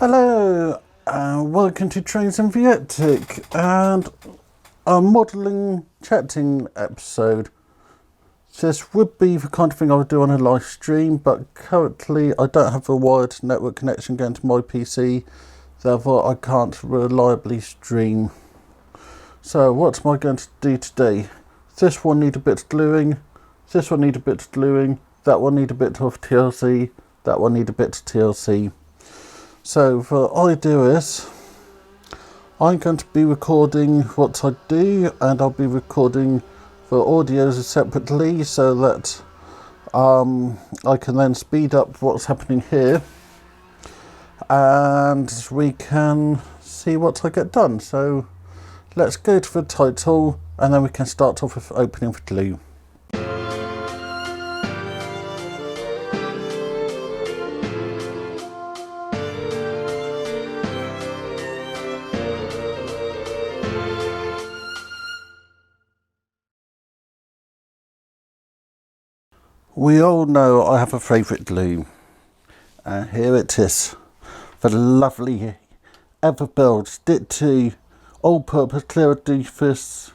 Hello, welcome to Trains and Vietic and a modelling chatting episode. This would be the kind of thing I would do on a live stream, but currently I don't have a wired network connection going to my PC, therefore I can't reliably stream. So what am I going to do today? This one need a bit of gluing, this one need a bit of gluing, that one need a bit of TLC, that one need a bit of TLC. So what I do is, I'm going to be recording what I do, and I'll be recording the audios separately so that I can then speed up what's happening here and we can see what I get done. So let's go to the title and then we can start off with opening the glue. We all know I have a favourite glue, and here it is, the lovely Everbuild Stick to All-Purpose Clear Adhesive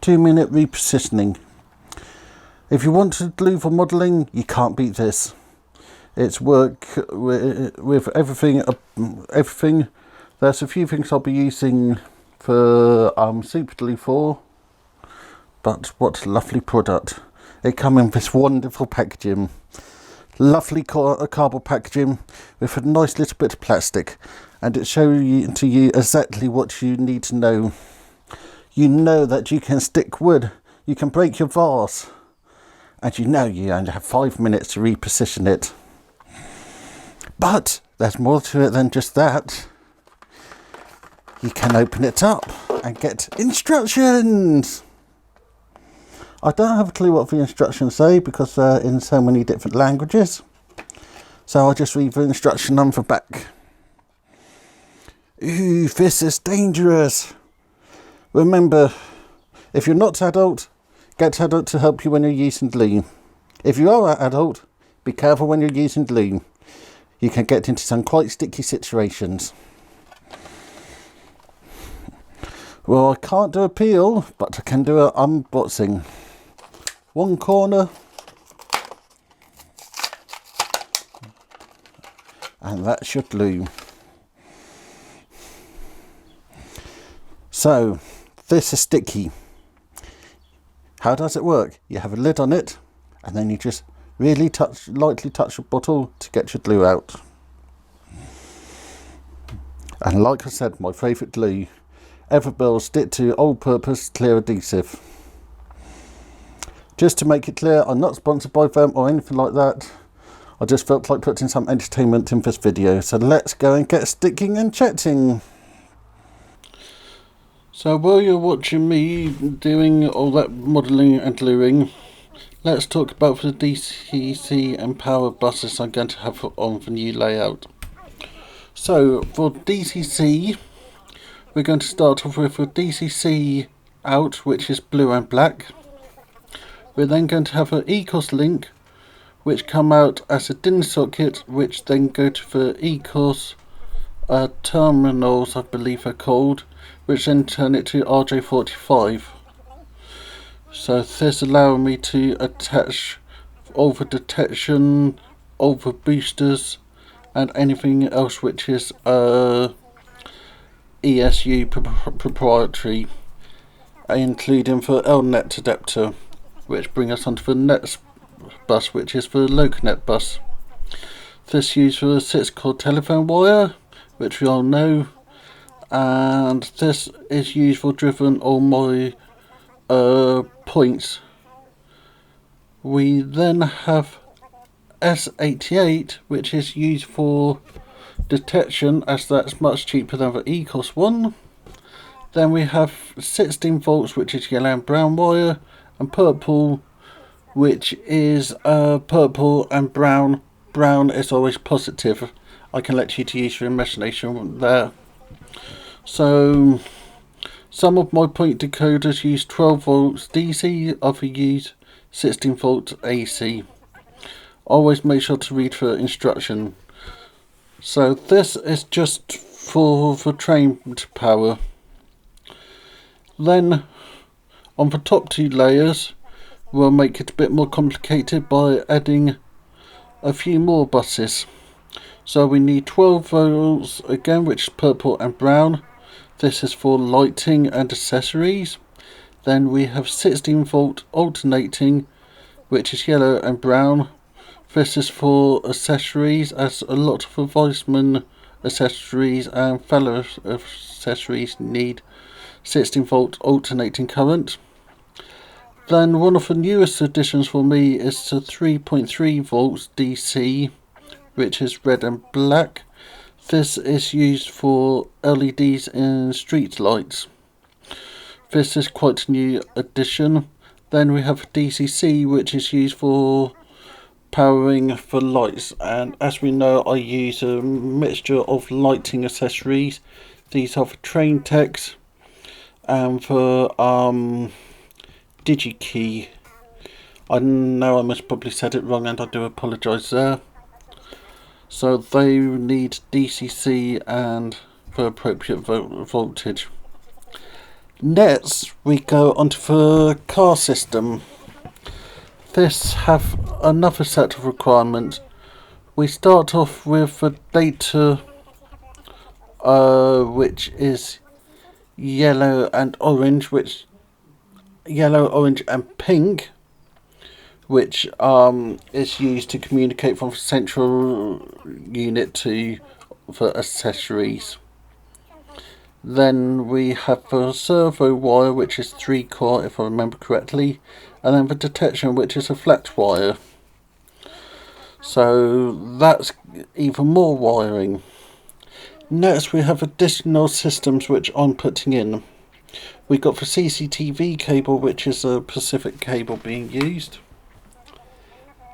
2-minute repositioning. If you want to glue for modelling, you can't beat this. It's work with everything. There's a few things I'll be using for super glue for, but what a lovely product. It comes in this wonderful packaging, lovely cardboard packaging with a nice little bit of plastic, and it shows you exactly what you need to know. You know that you can stick wood, you can break your vase, and you know you only have 5 minutes to reposition it. But there's more to it than just that. You can open it up and get instructions. I don't have a clue what the instructions say because they're in so many different languages. So I'll just read the instruction on the back. Ooh, this is dangerous. Remember, if you're not adult, get adult to help you when you're using glue. If you are an adult, be careful when you're using glue. You can get into some quite sticky situations. Well, I can't do a peel, but I can do an unboxing. One corner, and that's your glue. So this is sticky. How does it work? You have a lid on it, and then you just really lightly touch the bottle to get your glue out. And like I said, my favourite glue, Everbuild Stick to All-Purpose Clear Adhesive. Just to make it clear, I'm not sponsored by them or anything like that. I just felt like putting some entertainment in this video. So let's go and get sticking and chatting. So while you're watching me doing all that modelling and gluing, let's talk about the DCC and power buses I'm going to have on the new layout. So for DCC, we're going to start off with a DCC out, which is blue and black. We're then going to have an ECOS link, which come out as a DIN socket, which then go to the ECOS terminals, I believe they're called, which then turn it to RJ45. So this allows me to attach all the detection, all the boosters, and anything else which is ESU proprietary, including the LNet adapter, which brings us onto the next bus, which is the LocalNet bus. This uses a 6-cord telephone wire, which we all know, and this is used for driven all my points. We then have S88, which is used for detection, as that's much cheaper than the ECOS one. Then we have 16 volts, which is yellow and brown wire, and purple, which is purple and brown. Brown is always positive. I can let you to use your imagination there. So some of my point decoders use 12 volts DC, others use 16 volts AC. Always make sure to read the instruction. So this is just for the train power. Then on the top two layers we'll make it a bit more complicated by adding a few more buses. So we need 12 volts again, which is purple and brown. This is for lighting and accessories. Then we have 16 volt alternating, which is yellow and brown. This is for accessories, as a lot of the Weissman accessories and fellow accessories need 16 volt alternating current. Then one of the newest additions for me is the 3.3 volts DC, which is red and black. This is used for LEDs in street lights. This is quite a new addition. Then we have DCC, which is used for powering the lights, and as we know I use a mixture of lighting accessories. These are for train techs and for DigiKey. I know I must probably said it wrong and I do apologise there. So they need DCC and the appropriate voltage. Next we go onto the car system. This have another set of requirements. We start off with the data, which is yellow and orange, yellow, orange and pink, which is used to communicate from the central unit to the accessories. Then we have the servo wire, which is 3-core if I remember correctly, and then the detection, which is a flat wire. So that's even more wiring. Next we have additional systems which I'm putting in. We got the CCTV cable, which is a Pacific cable being used.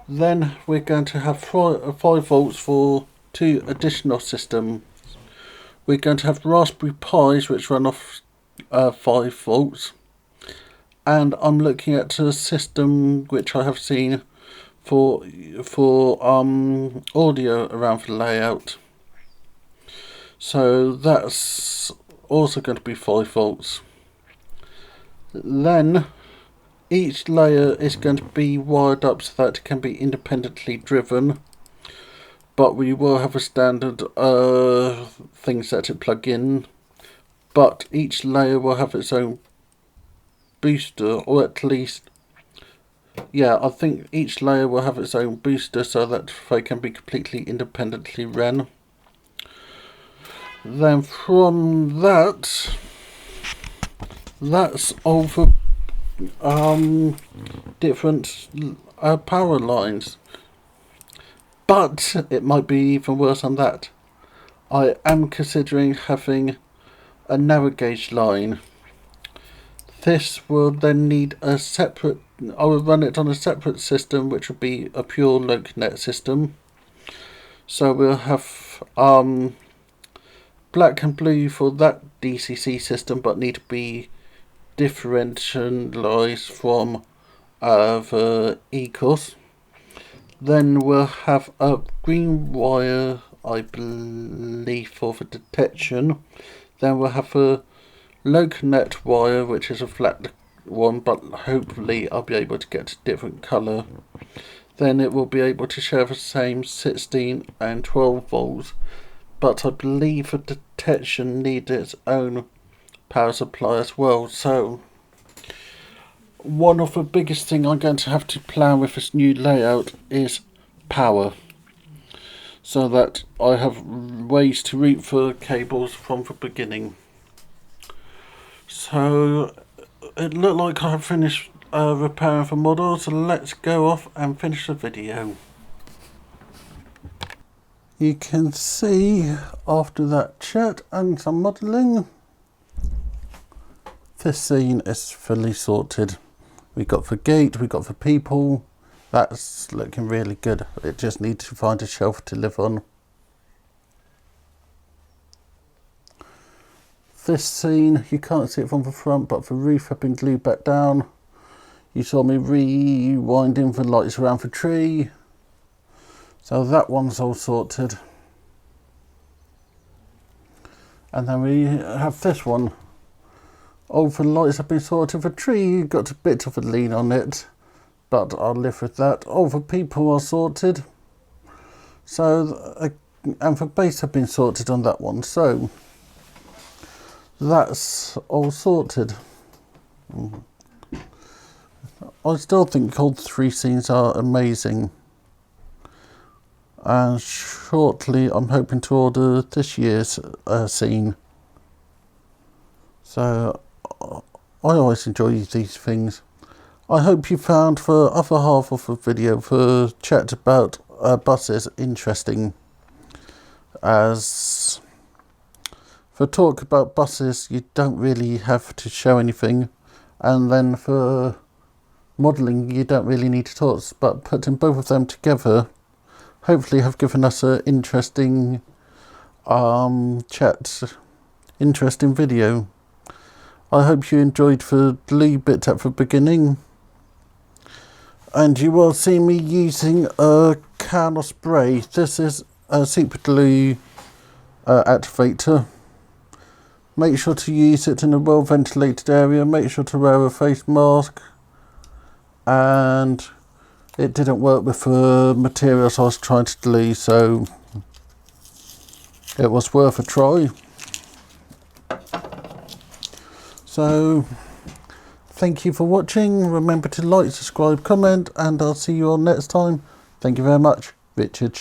Then we're going to have 5 volts for 2 additional systems. We're going to have Raspberry Pis which run off 5 volts. And I'm looking at a system which I have seen for audio around the layout. So that's also going to be 5 volts. Then each layer is going to be wired up so that it can be independently driven, but we will have a standard things that it plug in, but each layer will have its own booster, or at least, yeah, I think each layer will have its own booster so that they can be completely independently run. Then from that's all the different power lines. But it might be even worse than that. I am considering having a narrow gauge line. This will then need a separate, I will run it on a separate system, which will be a pure LoCaNet system. So we'll have black and blue for that DCC system, but need to be differentialized from the ECOS. Then we'll have a green wire, I believe, for the detection. Then we'll have a LoCaNet wire, which is a flat one, but hopefully I'll be able to get a different colour. Then it will be able to share the same 16 and 12 volts, but I believe the detection needs its own power supply as well. So one of the biggest thing I'm going to have to plan with this new layout is power, so that I have ways to route the cables from the beginning. So it looked like I have finished repairing the model, so let's go off and finish the video. You can see after that chat and some modelling, this scene is fully sorted. We got the gate, we got the people. That's looking really good. It just needs to find a shelf to live on. This scene, you can't see it from the front, but the roof had been glued back down. You saw me rewinding the lights around the tree. So that one's all sorted. And then we have this one. All the lights have been sorted. The tree got a bit of a lean on it, but I'll live with that. All the people are sorted. So, and the base have been sorted on that one. So, that's all sorted. I still think all 3 scenes are amazing. And shortly I'm hoping to order this year's scene. So I always enjoy these things. I hope you found the other half of the video, the chat about buses, interesting. As for talk about buses, you don't really have to show anything. And then for modelling, you don't really need to talk. But putting both of them together, hopefully have given us an interesting chat, interesting video. I hope you enjoyed the glue bit at the beginning. And you will see me using a can of spray. This is a super glue activator. Make sure to use it in a well ventilated area. Make sure to wear a face mask. And it didn't work with the materials I was trying to glue, so it was worth a try. So thank you for watching. Remember to like, subscribe, comment, and I'll see you all next time. Thank you very much. Richard.